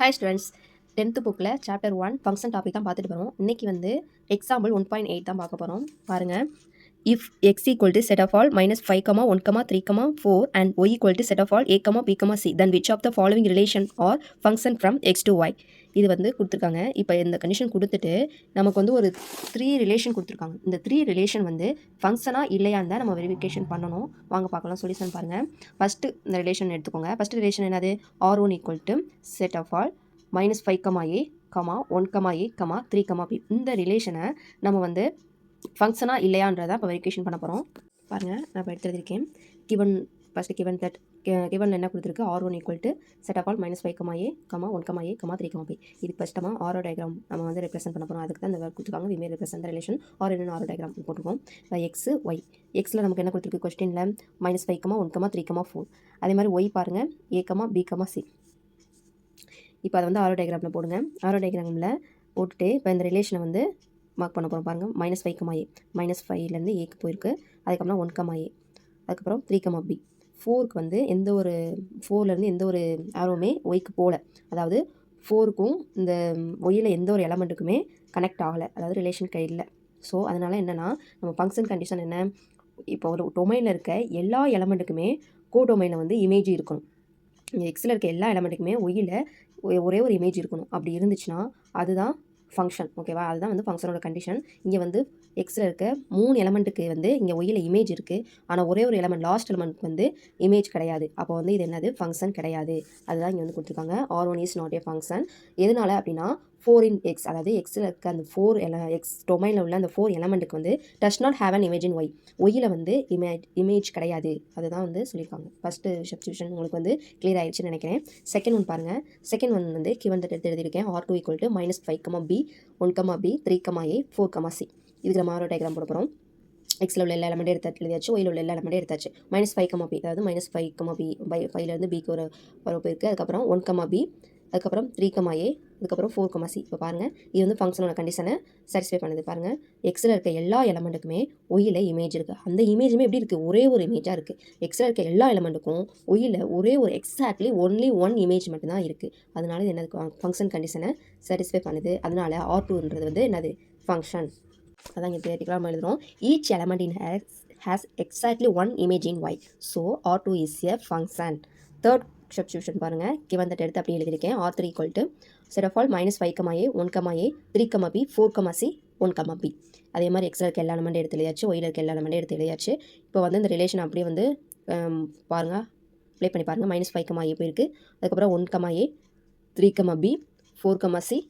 Hi students, 10th புக்கில் chapter 1 function topic தான் பார்த்துட்டு போகிறோம். இன்றைக்கி வந்து எக்ஸாம்பிள் 1.8 தான் பார்க்க போகிறோம். பாருங்கள், if x equal to set of all minus 5, 1, 3, 4 and y equal to set of all a, b, c, then which of the following relation or function from x to y? இது வந்து கொடுத்துருக்காங்க. இப்போ இந்த condition கொடுத்துட்டு நமக்கு வந்து ஒரு 3 relation கொடுத்துருக்காங்க. இந்த 3 ரிலேஷன் வந்து ஃபங்க்ஷனாக இல்லையான்னு தான் நம்ம வெரிஃபிகேஷன் பண்ணணும். வாங்க பார்க்கலாம். சொல்யூஷன் பாருங்கள். ஃபஸ்ட்டு இந்த ரிலேஷன் எடுத்துக்கோங்க. ஃபஸ்ட்டு ரிலேஷன் என்னது? r1 equal to set of all minus 5, a, 1, a, 3, b. இந்த ரிலேஷனை நம்ம வந்து ஃபங்க்ஷனாக இல்லையான்றதை இப்போ வெரிஃபிகேஷன் பண்ண போகிறோம். பாருங்கள், நான் இப்போ எடுத்துருக்கேன். ஃபஸ்ட்டு கிவன் என்ன கொடுத்துருக்கு? r1 equal to set of all minus 5, a, 1, a, 3, b. இதுக்கு ஃபஸ்ட் நம்ம ஆரோ டயக்ராம் நம்ம வந்து ரெப்ரசென்ட் பண்ண போகிறோம். அதுக்கு தான் இந்த வேர்ட் கொடுத்துருக்காங்க. We may represent the relation are என்னென்ன ஆரோ டயக்ராம் போட்டுருக்கோம். இப்போ எக்ஸ் ஒய். எக்ஸில் நமக்கு என்ன கொடுத்துருக்கு கொஸ்டினில்? minus 5, 1, 3, 4. அதே மாதிரி ஒய் பாருங்கள், a, b, c. இப்போ அதை வந்து ஆரோ டயக்ராமில் போடுங்க. ஆரோ டயக்ராமில் போட்டுட்டு இப்போ இந்த ரிலேஷனை வந்து மார்க் பண்ண போகிறோம். பாருங்கள், minus 5, a, -5லேருந்து ஏக்கு போயிருக்கு. அதுக்கப்புறம் 1, a, அதுக்கப்புறம் 3, b. 4க்கு வந்து எந்த ஒரு 4லேருந்து எந்த ஒரு ஆரோவுமே ஒய்க்கு போகல. அதாவது 4க்கும் இந்த ஒய்யில் எந்த ஒரு எலமெண்ட்டுக்குமே கனெக்ட் ஆகலை, அதாவது ரிலேஷன் இல்லை. ஸோ அதனால் என்னென்னா நம்ம ஃபங்க்ஷன் கண்டிஷன் என்ன? இப்போ ஒரு டொமைனில் இருக்க எல்லா எலமெண்ட்டுக்குமே கோ டொமைனில் வந்து இமேஜ் இருக்கணும். இங்கே எக்ஸில் இருக்க எல்லா எலமெண்ட்டுக்குமே ஒய்யில் ஒரே ஒரு இமேஜ் இருக்கணும். அப்படி இருந்துச்சுன்னா அதுதான் ஃபங்க்ஷன். ஓகேவா? அதுதான் வந்து ஃபங்க்ஷனோட கண்டிஷன். இங்கே வந்து எக்ஸில் இருக்க 3 எலமெண்ட்டுக்கு வந்து இங்கே ஒய்யில் இமேஜ் இருக்குது. ஆனால் ஒரே ஒரு எலமெண்ட், லாஸ்ட் எலமெண்ட்க்கு வந்து இமேஜ் கிடையாது. அப்போ வந்து இது என்னது? ஃபங்க்ஷன் கிடையாது. அதுதான் இங்கே வந்து கொடுத்துருக்காங்க. r1 is not a function. எதனால அப்படின்னா 4 in x, அதாவது எக்ஸில் இருக்க அந்த 4 எக்ஸ் டொமைனில் உள்ள அந்த 4 எலமெண்ட்டுக்கு வந்து does not have an image in Y. ஒய்யில் வந்து இமேஜ் கிடையாது. அதுதான் வந்து சொல்லியிருக்காங்க. ஃபஸ்ட்டு சப்ஸ்டியூஷன் உங்களுக்கு வந்து கிளியர் ஆயிடுச்சுன்னு நினைக்கிறேன். செகண்ட் ஒன் பாருங்கள். செகண்ட் ஒன் வந்து கிவன் தட் எழுதியிருக்கேன். r2 equal to -5, b, 1, b, 3, a, 4, c. இதுக்கு நம்ம ஆரோ டயக்ராம் போட போகிறோம். எக்ஸில் உள்ள எல்லா எலமெண்ட்டே எழுதியாச்சு. ஒயில் உள்ள எல்லா எலமெண்ட்டே எடுத்தாச்சு. -5, b, அதாவது -5, b 5லேருந்து பிக்கு ஒரு போயிருக்கு. அதுக்கப்புறம் 1, b, அதுக்கப்புறம் 3, a, அதுக்கப்புறம் 4, c. இப்போ பாருங்கள், இது வந்து ஃபங்க்ஷனோட கண்டிஷனை சாட்டிஸ்ஃபை பண்ணுது. பாருங்கள், எக்ஸில் இருக்க எல்லா எலமெண்ட்டுக்குமே ஒய்யில் இமேஜ் இருக்குது. அந்த இமேஜுமே எப்படி இருக்குது? ஒரே ஒரு இமேஜாக இருக்குது. எக்ஸில் இருக்க எல்லா எலமெண்ட்டுக்கும் ஒய்யில் ஒரே ஒரு எக்ஸாக்ட்லி ஒன்லி ஒன் இமேஜ் மட்டும்தான் இருக்குது. அதனால இது என்னது? ஃபங்க்ஷன் கண்டிஷனை சாட்டிஸ்ஃபை பண்ணுது. அதனால r2ன்றது வந்து என்னது? ஃபங்க்ஷன். அதான் இங்கே தியரிட்டிக்கலாக நம்ம எழுதுகிறோம். Each element in has exactly one image in y. So r2 is a function. Third substitution பாருங்கள். கிவன் தட் எடுத்து அப்படியே எழுதியிருக்கேன். r3 equal to set of all -5, a, 1, a, 3, b, 4, c, 1, b. அதே மாதிரி எக்ஸில் இருக்க எல்லா எலமெண்ட்டும் எடுத்து எழுதியாச்சு. ஒயில் இருக்க எல்லா எலமெண்ட்டும் எடுத்து எழுதியாச்சு. இப்போ வந்து இந்த ரிலேஷன் அப்படியே வந்து பாருங்கள், ப்ளே பண்ணி பாருங்கள். -5, a போயிருக்கு. அதுக்கப்புறம் 1, a, 3, b, 4, c,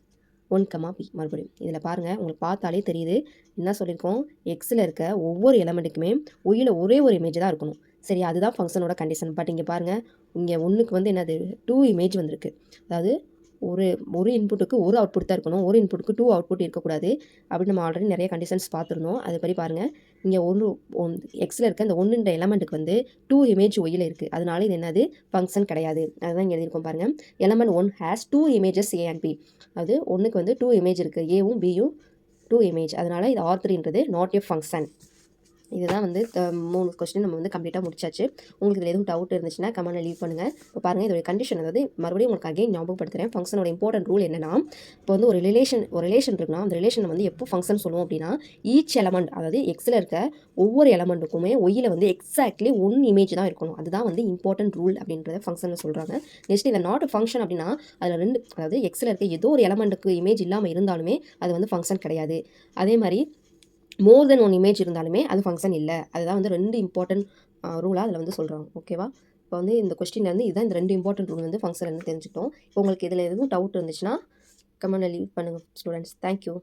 1, b. மறுபடியும் இதில் பாருங்கள், உங்களுக்கு பார்த்தாலே தெரியுது என்ன சொல்லியிருக்கோம். எக்ஸில் இருக்க ஒவ்வொரு எலமெண்ட்டுக்குமே ஒய்யில் ஒரே ஒரு இமேஜ் தான் இருக்கணும். சரி, அதுதான் ஃபங்க்ஷனோட கண்டிஷன். பட் இங்கே பாருங்கள், இங்கே ஒன்றுக்கு வந்து என்னது? 2 இமேஜ் வந்திருக்கு. அதாவது ஒரு இன்புட்டுக்கு ஒரு அவுட்புட் தான் இருக்கணும். ஒரு இன்புட்டுக்கு 2 அவுட்புட் இருக்கக்கூடாது அப்படின்னு நம்ம ஆல்ரெடி நிறைய கண்டிஷன்ஸ் பார்த்துருந்தோம். அதுபடி பாருங்கள், இங்கே எக்ஸில் இருக்க இந்த 1ன்ற எலமெண்ட்டுக்கு வந்து 2 இமேஜ் ஒய்யில் இருக்குது. அதனால இது என்னது? ஃபங்க்ஷன் கிடையாது. அதுதான் இங்கே எழுதியிருக்கோம் பாருங்கள். Element 1 has 2 images a and b. அது ஒன்றுக்கு வந்து 2 இமேஜ் இருக்குது. ஏவும் பியும் 2 இமேஜ். அதனால் இது r3ன்றது நாட் எ ஃபங்க்ஷன். இதுதான் வந்து 3 கொஸ்டின் நம்ம வந்து கம்ப்ளீட்டாக முடிச்சாச்சு. உங்களுக்கு இதில் எதுவும் டவுட் இருந்துச்சுன்னா கமெண்ட்டில் லீவ் பண்ணுங்கள். இப்போ பாருங்கள், இதோட கண்டிஷன், அதாவது மறுபடியும் உங்களுக்கு அகைன் ஞாபகப்படுத்துகிறேன். ஃபங்க்ஷனோட இம்பார்ட்டன்ட் ரூல் என்னன்னா, இப்போ வந்து ஒரு ரிலேஷன் இருக்குன்னா அந்த ரிலேஷனை வந்து எப்போ ஃபங்க்ஷன் சொல்லுவோம் அப்படின்னா, ஈச் எலமெண்ட், அதாவது எக்ஸில் இருக்க ஒவ்வொரு எலமெண்ட்டுக்குமே ஒய்யில் வந்து எக்ஸாக்ட்லி 1 இமேஜ் தான் இருக்கணும். அதுதான் வந்து இம்பார்ட்டன்ட் ரூல் அப்படின்றத ஃபங்க்ஷனில் சொல்கிறாங்க. நெக்ஸ்ட் இதில் நாட் ஃபங்க்ஷன் அப்படின்னா அதில் 2, அதாவது எக்ஸில் இருக்க ஏதோ ஒரு எலமெண்ட்டுக்கு இமேஜ் இல்லாமல் இருந்தாலுமே அது வந்து ஃபங்க்ஷன் கிடையாது. அதே மாதிரி மோர் தென் 1 இமேஜ் இருந்தாலுமே அது ஃபங்க்ஷன் இல்லை. அதுதான் வந்து 2 இம்பார்ட்டன்ட் ரூலாக அதில் வந்து சொல்கிறாங்க. ஓகேவா? இப்போ வந்து இந்த கொஸ்டின்லேருந்து இதுதான் இந்த 2 இம்பார்ட்டன்ட் ரூல் வந்து ஃபங்க்ஷன் தெரிஞ்சுக்கிட்டோம். இப்போ உங்களுக்கு இதில் எதுவும் டவுட் இருந்துச்சுன்னா கமெண்ட்டில் லீவ் பண்ணுங்கள் ஸ்டூடெண்ட்ஸ். தேங்க்யூ.